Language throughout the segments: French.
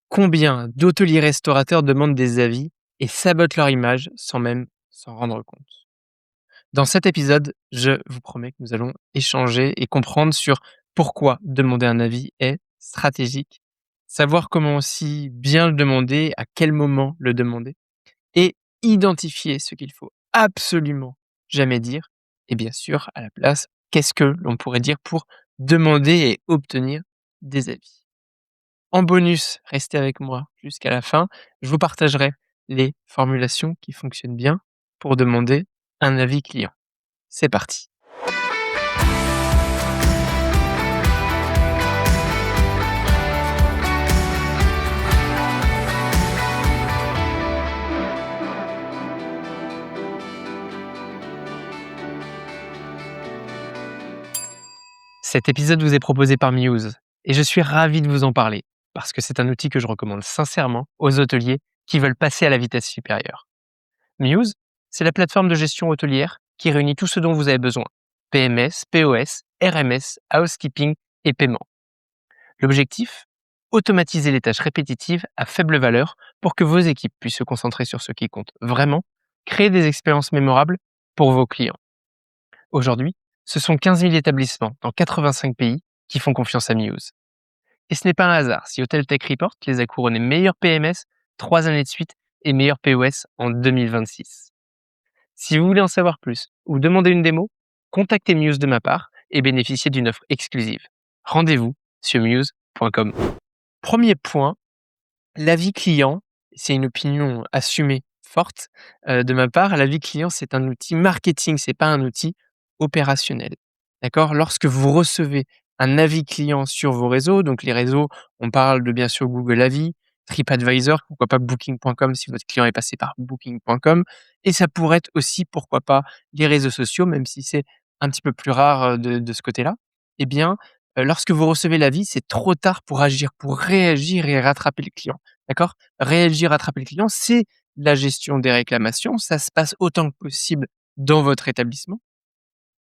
Combien d'hôteliers restaurateurs demandent des avis et sabotent leur image sans même s'en rendre compte? Dans cet épisode, je vous promets que nous allons échanger et comprendre sur pourquoi demander un avis est stratégique, savoir comment aussi bien le demander, à quel moment le demander et identifier ce qu'il faut absolument jamais dire et bien sûr, à la place, qu'est-ce que l'on pourrait dire pour demander et obtenir des avis. En bonus, restez avec moi jusqu'à la fin. Je vous partagerai les formulations qui fonctionnent bien pour demander un avis client. C'est parti. Cet épisode vous est proposé par Muse et je suis ravi de vous en parler parce que c'est un outil que je recommande sincèrement aux hôteliers qui veulent passer à la vitesse supérieure. Muse, c'est la plateforme de gestion hôtelière qui réunit tout ce dont vous avez besoin. PMS, POS, RMS, housekeeping et paiement. L'objectif? Automatiser les tâches répétitives à faible valeur pour que vos équipes puissent se concentrer sur ce qui compte vraiment, créer des expériences mémorables pour vos clients. Aujourd'hui, ce sont 15 000 établissements dans 85 pays qui font confiance à Muse. Et ce n'est pas un hasard si Hotel Tech Report les a couronnés meilleurs PMS 3 années de suite et meilleurs POS en 2026. Si vous voulez en savoir plus ou demander une démo, contactez Muse de ma part et bénéficiez d'une offre exclusive. Rendez-vous sur muse.com. Premier point, l'avis client, c'est une opinion assumée forte de ma part. L'avis client, c'est un outil marketing, c'est pas un outil opérationnel. D'accord? Lorsque vous recevez un avis client sur vos réseaux, donc les réseaux, on parle de bien sûr Google Avis, TripAdvisor, pourquoi pas Booking.com si votre client est passé par Booking.com, et ça pourrait être aussi, pourquoi pas, les réseaux sociaux, même si c'est un petit peu plus rare de ce côté-là. Eh bien, lorsque vous recevez l'avis, c'est trop tard pour agir, pour réagir et rattraper le client. D'accord? Réagir, rattraper le client, c'est la gestion des réclamations. Ça se passe autant que possible dans votre établissement.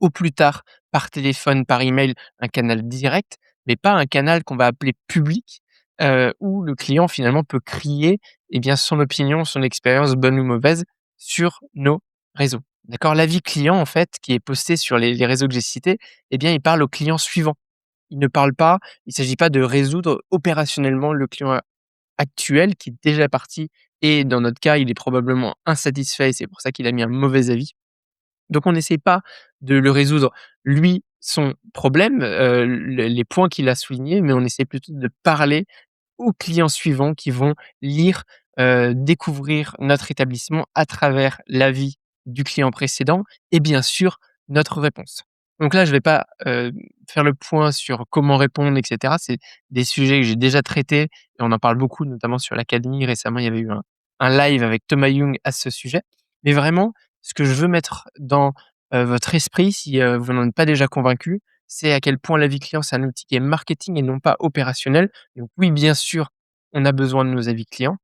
Au plus tard, par téléphone, par email, un canal direct, mais pas un canal qu'on va appeler public, où le client finalement peut crier, eh bien, son opinion, son expérience, bonne ou mauvaise, sur nos réseaux. D'accord? L'avis client, en fait, qui est posté sur les réseaux que j'ai cités, eh bien, il parle au client suivant. Il ne parle pas il s'agit pas de résoudre opérationnellement le client actuel qui est déjà parti et dans notre cas, il est probablement insatisfait et c'est pour ça qu'il a mis un mauvais avis. Donc on n'essaie pas de le résoudre lui, son problème, les points qu'il a soulignés, mais on essaie plutôt de parler aux clients suivants qui vont lire, découvrir notre établissement à travers l'avis du client précédent et bien sûr notre réponse. Donc là, je vais pas, faire le point sur comment répondre et cetera. C'est des sujets que j'ai déjà traités et on en parle beaucoup, notamment sur l'académie. Récemment, il y avait eu un live avec Thomas Young à ce sujet. Mais vraiment, ce que je veux mettre dans, votre esprit, si, vous n'en êtes pas déjà convaincu, c'est à quel point l'avis client, c'est un outil qui est marketing et non pas opérationnel. Donc oui, bien sûr, on a besoin de nos avis clients,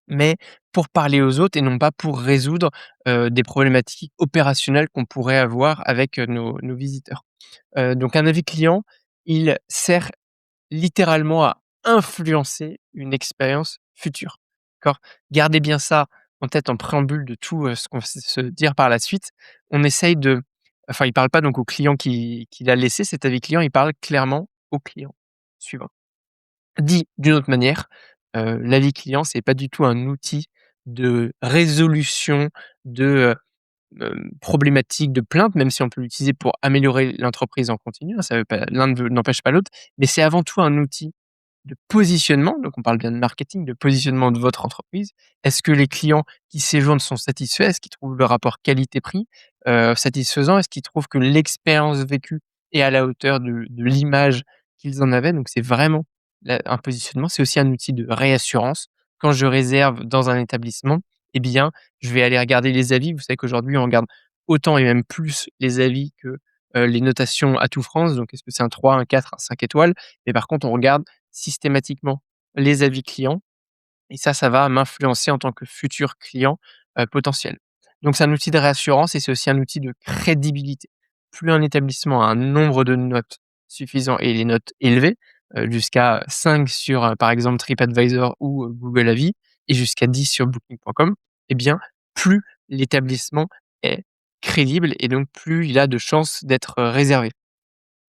mais pour parler aux autres et non pas pour résoudre, des problématiques opérationnelles qu'on pourrait avoir avec, nos visiteurs. Donc un avis client, il sert littéralement à influencer une expérience future. D'accord? Gardez bien ça en tête en préambule de tout, ce qu'on va se dire par la suite. On essaye de enfin, il parle pas donc au client qui l'a laissé cet avis client, il parle clairement au client suivant. Dit d'une autre manière, l'avis client, c'est pas du tout un outil de résolution de, problématiques, de plaintes, même si on peut l'utiliser pour améliorer l'entreprise en continu, hein, ça veut pas l'un n'empêche pas l'autre, mais c'est avant tout un outil de positionnement, donc on parle bien de marketing, de positionnement de votre entreprise. Est-ce que les clients qui séjournent sont satisfaits? Est-ce qu'ils trouvent le rapport qualité-prix, satisfaisant? Est-ce qu'ils trouvent que l'expérience vécue est à la hauteur de l'image qu'ils en avaient? Donc c'est vraiment la un positionnement. C'est aussi un outil de réassurance. Quand je réserve dans un établissement, eh bien, je vais aller regarder les avis. Vous savez qu'aujourd'hui, on regarde autant et même plus les avis que, les notations Atout France. Donc est-ce que c'est un 3, un 4, un 5 étoiles? Mais par contre, on regarde systématiquement les avis clients et ça va m'influencer en tant que futur client, potentiel. Donc c'est un outil de réassurance et c'est aussi un outil de crédibilité. Plus un établissement a un nombre de notes suffisant et les notes élevées, jusqu'à 5 sur, par exemple, TripAdvisor ou, Google Avis et jusqu'à 10 sur Booking.com, eh bien, plus l'établissement est crédible et donc plus il a de chances d'être, réservé.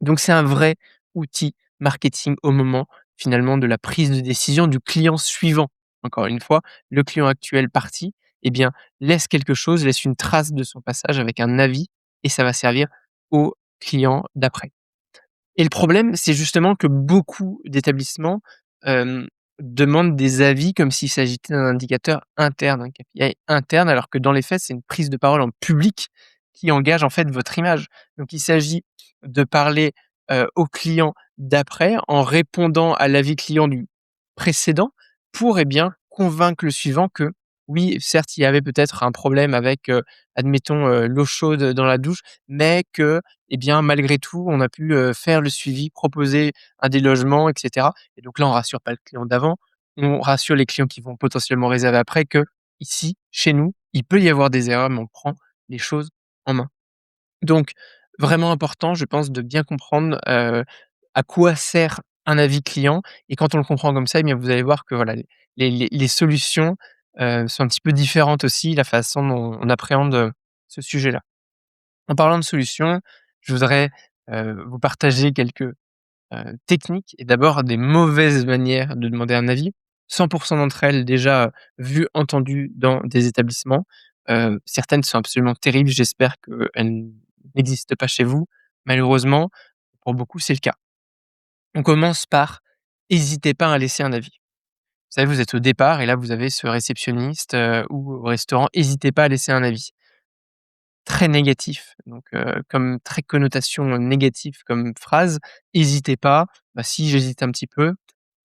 Donc c'est un vrai outil marketing au moment, finalement, de la prise de décision du client suivant. Encore une fois, le client actuel parti, eh bien, laisse quelque chose, laisse une trace de son passage avec un avis et ça va servir au client d'après. Et le problème, c'est justement que beaucoup d'établissements, hem, demandent des avis comme s'il s'agissait d'un indicateur interne, un KPI interne, alors que dans les faits, c'est une prise de parole en public qui engage, en fait, votre image. Donc il s'agit de parler, au client d'après en répondant à l'avis client du précédent pour, eh bien, convaincre le suivant que oui, certes, il y avait peut-être un problème avec, admettons, l'eau chaude dans la douche, mais que eh bien, malgré tout, on a pu, faire le suivi, proposer un délogement et cetera et donc là, on rassure pas le client d'avant, on rassure les clients qui vont potentiellement réserver après que ici, chez nous, il peut y avoir des erreurs, mais on prend les choses en main. Donc vraiment important, je pense, de bien comprendre, à quoi sert un avis client et quand on le comprend comme ça, eh bien, vous allez voir que voilà, les solutions, sont un petit peu différentes aussi, la façon dont on appréhende, ce sujet-là. En parlant de solutions, je voudrais, vous partager quelques, techniques et d'abord des mauvaises manières de demander un avis. 100 d'entre elles déjà, vues, entendues dans des établissements. Certaines sont absolument terribles, j'espère qu'elles n'existent pas chez vous. Malheureusement, pour beaucoup, c'est le cas. On commence par: hésitez pas à laisser un avis. Vous savez, vous êtes au départ et là, vous avez ce réceptionniste, ou au restaurant, hésitez pas à laisser un avis. Très négatif, donc comme très connotation négative comme phrase. Hésitez pas, bah, si j'hésite un petit peu,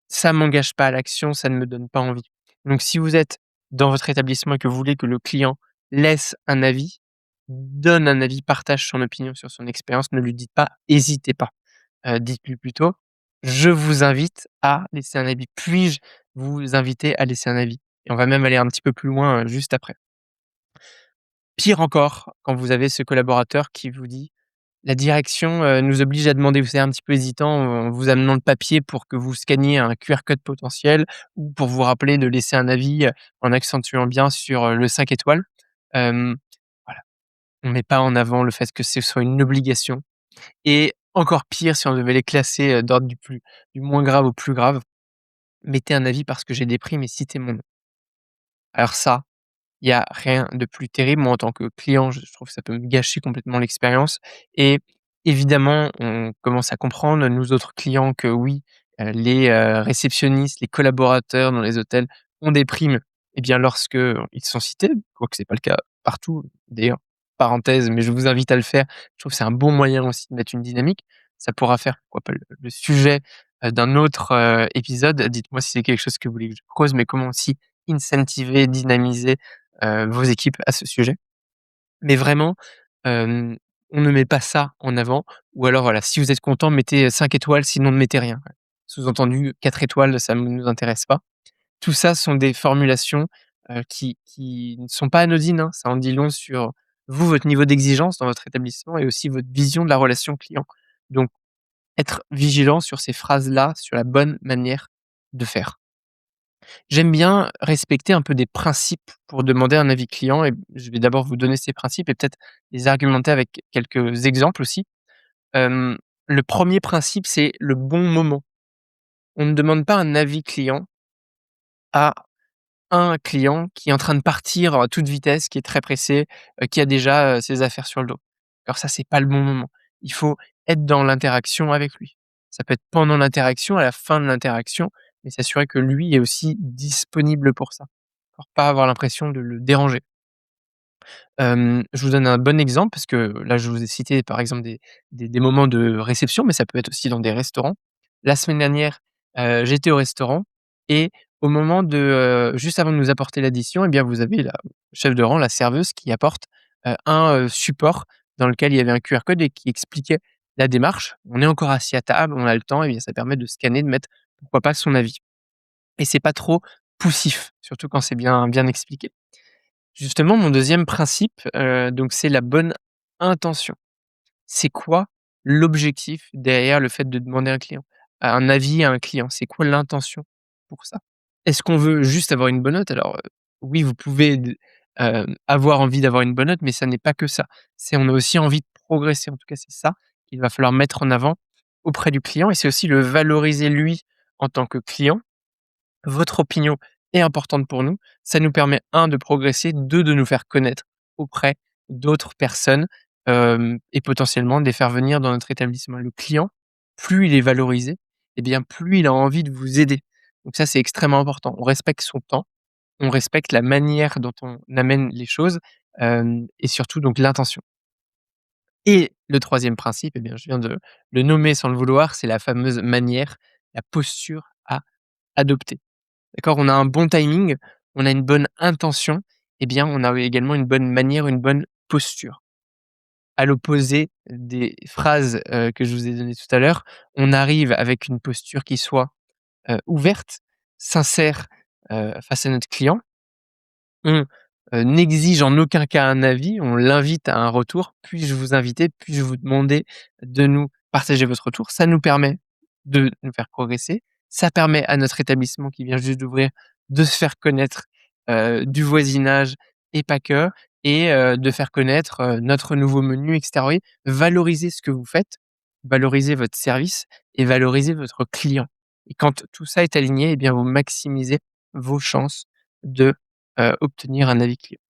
ça m'engage pas à l'action, ça ne me donne pas envie. Donc si vous êtes dans votre établissement et que vous voulez que le client laisse un avis, donne un avis, partage son opinion sur son expérience, ne lui dites pas: «Hésitez pas», dites-lui plutôt: «Je vous invite à laisser un avis. Puis-je vous inviter à laisser un avis?» Et on va même aller un petit peu plus loin, juste après. Pire encore, quand vous avez ce collaborateur qui vous dit: «La direction, nous oblige à demander», vous savez un petit peu hésitant, en vous amenant le papier pour que vous scanniez un QR code potentiel ou pour vous rappeler de laisser un avis, en accentuant bien sur, le 5 étoiles. Hem, voilà, on met pas en avant le fait que ce soit une obligation et encore pire si on devait les classer, d'ordre du moins grave au plus grave, mettez un avis parce que j'ai des primes et citez mon nom. Alors ça, il y a rien de plus terrible. Moi, en tant que client, je trouve que ça peut me gâcher complètement l'expérience et évidemment, on commence à comprendre, nous autres clients, que oui, les, réceptionnistes, les collaborateurs dans les hôtels ont des primes et bien lorsque, ils sont cités, quoique c'est pas le cas partout d'ailleurs, parenthèse, mais je vous invite à le faire. Je trouve que c'est un bon moyen aussi de mettre une dynamique. Ça pourra faire, pourquoi pas, le sujet, d'un autre, épisode. Dites-moi si c'est quelque chose que vous voulez que je creuse, mais comment aussi incentiver, dynamiser vos équipes à ce sujet. Mais vraiment, hem, on ne met pas ça en avant ou alors voilà, si vous êtes content, mettez 5 étoiles, sinon ne mettez rien. Sous-entendu 4 étoiles, ça ne nous intéresse pas. Tout ça sont des formulations, qui ne sont pas anodines, hein. Ça en dit long sur vous, votre niveau d'exigence dans votre établissement et aussi votre vision de la relation client. Donc être vigilant sur ces phrases-là, sur la bonne manière de faire. J'aime bien respecter un peu des principes pour demander un avis client et je vais d'abord vous donner ces principes et peut-être les argumenter avec quelques exemples aussi. Hem, le premier principe, c'est le bon moment. On ne demande pas un avis client à un client qui est en train de partir à toute vitesse, qui est très pressé, qui a déjà, ses affaires sur le dos. Alors ça, c'est pas le bon moment. Il faut être dans l'interaction avec lui. Ça peut être pendant l'interaction, à la fin de l'interaction, mais s'assurer que lui est aussi disponible pour ça, pour pas avoir l'impression de le déranger. Je vous donne un bon exemple parce que là, je vous ai cité par exemple des moments de réception, mais ça peut être aussi dans des restaurants. La semaine dernière, j'étais au restaurant et au moment de, juste avant de nous apporter l'addition et bien, vous avez la chef de rang, la serveuse qui apporte, un, support dans lequel il y avait un QR code et qui expliquait la démarche. On est encore assis à table, on a le temps et bien ça permet de scanner, de mettre pourquoi pas son avis et c'est pas trop poussif, surtout quand c'est bien expliqué. Justement, mon deuxième principe, donc c'est la bonne intention. C'est quoi l'objectif derrière le fait de demander à un client? un avis à un client? C'est quoi l'intention pour ça? Est-ce qu'on veut juste avoir une bonne note? Alors, oui, vous pouvez avoir envie d'avoir une bonne note, mais ça n'est pas que ça. C'est on a aussi envie de progresser. En tout cas, c'est ça qu'il va falloir mettre en avant auprès du client et c'est aussi le valoriser lui en tant que client. Votre opinion est importante pour nous. Ça nous permet, un, de progresser, 2, de nous faire connaître auprès d'autres personnes, et potentiellement de les faire venir dans notre établissement. Le client, plus il est valorisé, et bien, plus il a envie de vous aider. Donc ça, c'est extrêmement important. On respecte son temps, on respecte la manière dont on amène les choses, et surtout donc l'intention. Et le troisième principe, eh bien, je viens de le nommer sans le vouloir, c'est la fameuse manière, la posture à adopter. D'accord? On a un bon timing, on a une bonne intention, eh bien, on a également une bonne manière, une bonne posture. À l'opposé des phrases, que je vous ai données tout à l'heure, on arrive avec une posture qui soit, ouverte, sincère, face à notre client. On, n'exige en aucun cas un avis, on l'invite à un retour. Puis-je vous inviter, puis-je vous demander de nous partager votre retour? Ça nous permet de nous faire progresser. Ça permet à notre établissement qui vient juste d'ouvrir de se faire connaître, du voisinage et pas que et de faire connaître, notre nouveau menu et cetera. Vous voyez? Valoriser ce que vous faites, valoriser votre service et valoriser votre client et quand tout ça est aligné et bien vous maximisez vos chances de obtenir un avis client.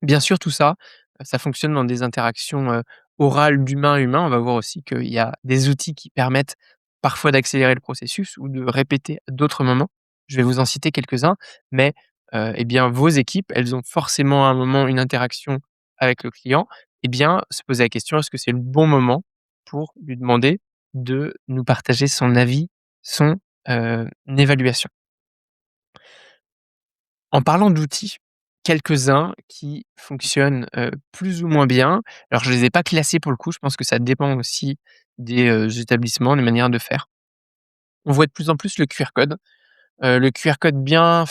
Bien sûr, tout ça, ça fonctionne dans des interactions, orales d'humain à humain. On va voir aussi qu'il y a des outils qui permettent parfois d'accélérer le processus ou de répéter à d'autres moments. Je vais vous en citer quelques-uns, mais et bien, vos équipes, elles ont forcément à un moment une interaction avec le client. Eh bien, se poser la question: «Est-ce que c'est le bon moment pour lui demander de nous partager son avis, son, évaluation?» En parlant d'outils, quelques-uns qui fonctionnent, plus ou moins bien. Alors je les ai pas classés pour le coup, je pense que ça dépend aussi des, établissements, des manières de faire. On voit de plus en plus le QR code. Le QR code bien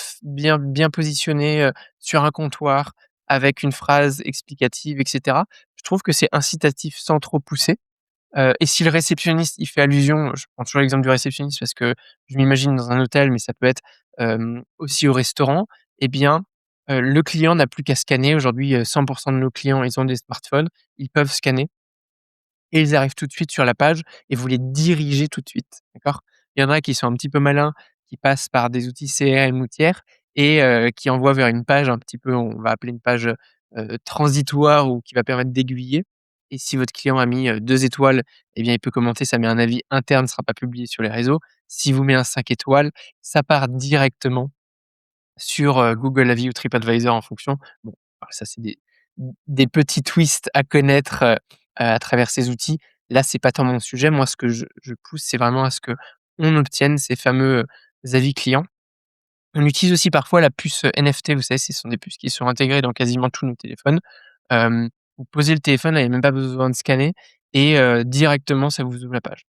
positionné, sur un comptoir avec une phrase explicative et cetera. Je trouve que c'est incitatif sans trop pousser. Et si le réceptionniste, il fait allusion, je prends toujours l'exemple du réceptionniste parce que je m'imagine dans un hôtel, mais ça peut être, aussi au restaurant, eh bien, le client n'a plus qu'à scanner. Aujourd'hui, 100 de nos clients, ils ont des smartphones, ils peuvent scanner et ils arrivent tout de suite sur la page et vous les dirigez tout de suite, d'accord? Il y en a qui sont un petit peu malins, qui passent par des outils CRM ou tiers et qui envoient vers une page un petit peu, on va appeler une page, transitoire ou qui va permettre d'aiguiller et si votre client a mis, 2 étoiles, eh bien, il peut commenter, ça met un avis interne, sera pas publié sur les réseaux. S'il vous met un 5 étoiles, ça part directement sur, Google Avis ou TripAdvisor en fonction. Bon, alors ça c'est des petits twists à connaître, à travers ces outils. Là, c'est pas tant mon sujet. Moi, ce que je pousse, c'est vraiment à ce qu'on obtienne ces fameux, avis clients. On utilise aussi parfois la puce, NFT, vous savez, ce sont des puces qui sont intégrées dans quasiment tous nos téléphones. Vous posez le téléphone, là, il y a même pas besoin de scanner et directement ça vous ouvre la page.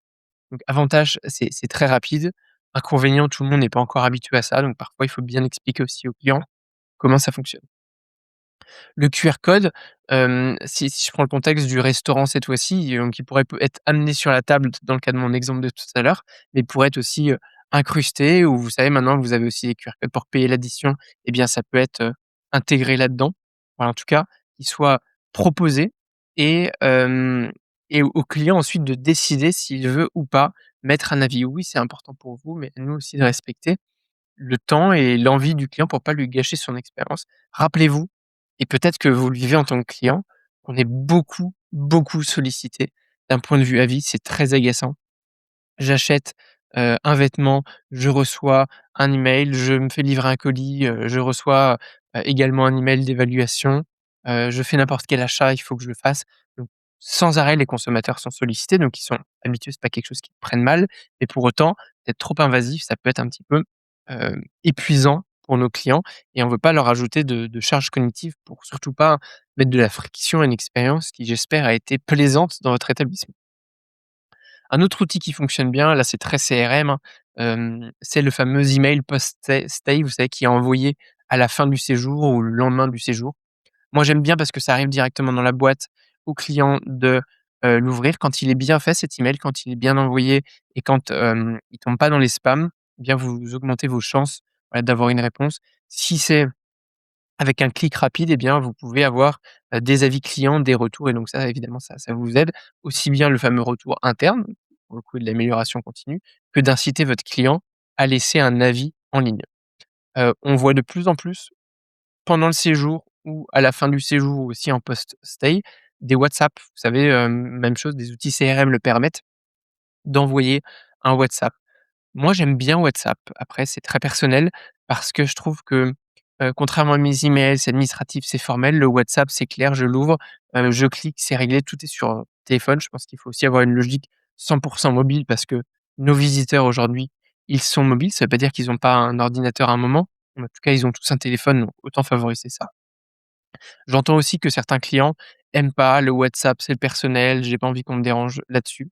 Donc avantage, c'est très rapide. Inconvénient, tout le monde n'est pas encore habitué à ça, donc parfois il faut bien expliquer aussi aux clients comment ça fonctionne. Le QR code, si je prends le contexte du restaurant cette fois-ci, qui pourrait peut être amené sur la table dans le cas de mon exemple de tout à l'heure, mais pourrait être aussi, incrusté ou vous savez maintenant vous avez aussi les QR codes pour payer l'addition et bien ça peut être, intégré là-dedans. Voilà, en tout cas, qu'il soit proposé et au client ensuite de décider s'il veut ou pas mettre un avis. Oui, c'est important pour vous, mais à nous aussi de respecter le temps et l'envie du client pour pas lui gâcher son expérience. Rappelez-vous et peut-être que vous le vivez en tant que client, on est beaucoup, beaucoup sollicité d'un point de vue avis, c'est très agaçant. J'achète, un vêtement, je reçois un email, je me fais livrer un colis, je reçois, également un email d'évaluation, je fais n'importe quel achat, il faut que je le fasse. Donc sans arrêt, les consommateurs sont sollicités, donc ils sont habitués, c'est pas quelque chose qu'ils prennent mal, mais pour autant, d'être trop invasif, ça peut être un petit peu, épuisant pour nos clients et on veut pas leur ajouter de charges cognitives pour surtout pas mettre de la friction à une expérience qui, j'espère, a été plaisante dans votre établissement. Un autre outil qui fonctionne bien, là, c'est très CRM, hein, c'est le fameux email post-stay, vous savez, qui est envoyé à la fin du séjour ou le lendemain du séjour. Moi, j'aime bien parce que ça arrive directement dans la boîte au client de, l'ouvrir. Quand il est bien fait cet email, quand il est bien envoyé et quand, il tombe pas dans les spams, eh bien vous augmentez vos chances, voilà, d'avoir une réponse. Si c'est avec un clic rapide, eh bien vous pouvez avoir, des avis clients, des retours et donc ça évidemment ça vous aide. Aussi bien le fameux retour interne, pour le coup de l'amélioration continue, que d'inciter votre client à laisser un avis en ligne. On voit de plus en plus pendant le séjour ou à la fin du séjour ou aussi en post-stay, des WhatsApp. Vous savez, même chose, des outils CRM le permettent d'envoyer un WhatsApp. Moi, j'aime bien WhatsApp. Après, c'est très personnel parce que je trouve que, contrairement à mes emails, c'est administratif, c'est formel. Le WhatsApp, c'est clair, je l'ouvre, je clique, c'est réglé, tout est sur, téléphone. Je pense qu'il faut aussi avoir une logique 100 mobile parce que nos visiteurs aujourd'hui, ils sont mobiles. Ça veut pas dire qu'ils ont pas un ordinateur à un moment. En tout cas, ils ont tous un téléphone, donc autant favoriser ça. J'entends aussi que certains clients aiment pas le WhatsApp, c'est personnel, j'ai pas envie qu'on me dérange là-dessus.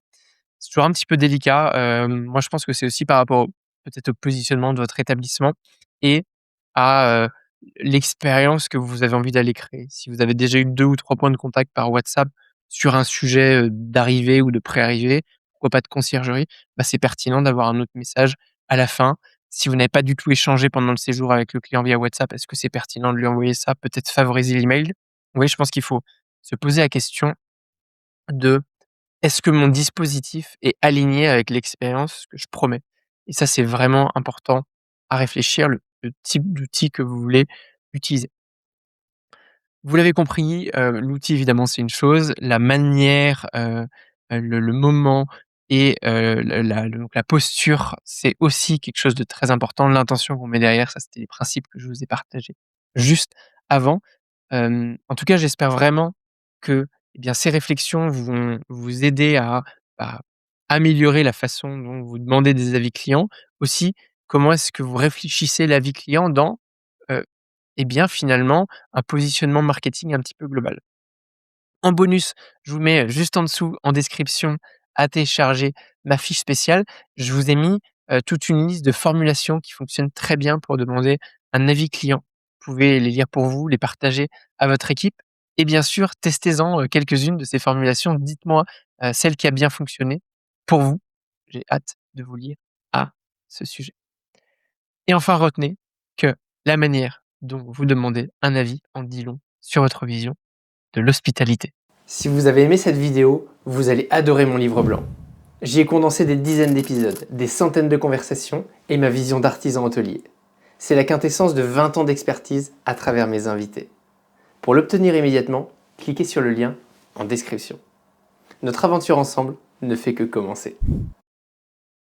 C'est toujours un petit peu délicat, moi je pense que c'est aussi par rapport peut-être au positionnement de votre établissement et à, l'expérience que vous avez envie d'aller créer. Si vous avez déjà eu 2 ou 3 points de contact par WhatsApp sur un sujet, d'arrivée ou de pré-arrivée, pourquoi pas de conciergerie, bah, c'est pertinent d'avoir un autre message à la fin. Si vous n'avez pas du tout échangé pendant le séjour avec le client via WhatsApp, est-ce que c'est pertinent de lui envoyer ça? Peut-être favoriser l'email? Oui, je pense qu'il faut se poser la question de: «Est-ce que mon dispositif est aligné avec l'expérience que je promets?» Et ça, c'est vraiment important à réfléchir, le type d'outil que vous voulez utiliser. Vous l'avez compris, l'outil évidemment c'est une chose, la manière, le moment et donc la posture, c'est aussi quelque chose de très important. L'intention qu'on met derrière, ça c'était les principes que je vous ai partagés juste avant. En tout cas, j'espère vraiment que, eh bien, ces réflexions vont vous aider à, bah, améliorer la façon dont vous demandez des avis clients. Aussi, comment est-ce que vous réfléchissez l'avis client dans, et bien, finalement, un positionnement marketing un petit peu global. En bonus, je vous mets juste en dessous, en description, à télécharger ma fiche spéciale. Je vous ai mis, toute une liste de formulations qui fonctionnent très bien pour demander un avis client. Vous pouvez les lire pour vous, les partager à votre équipe et bien sûr, testez-en, quelques-unes de ces formulations. Dites-moi, celle qui a bien fonctionné pour vous. J'ai hâte de vous lire à ce sujet. Et enfin, retenez que la manière dont vous demandez un avis en dit long sur votre vision de l'hospitalité. Si vous avez aimé cette vidéo, vous allez adorer mon livre blanc. J'y ai condensé des dizaines d'épisodes, des centaines de conversations et ma vision d'artisan hôtelier. C'est la quintessence de 20 ans d'expertise à travers mes invités. Pour l'obtenir immédiatement, cliquez sur le lien en description. Notre aventure ensemble ne fait que commencer.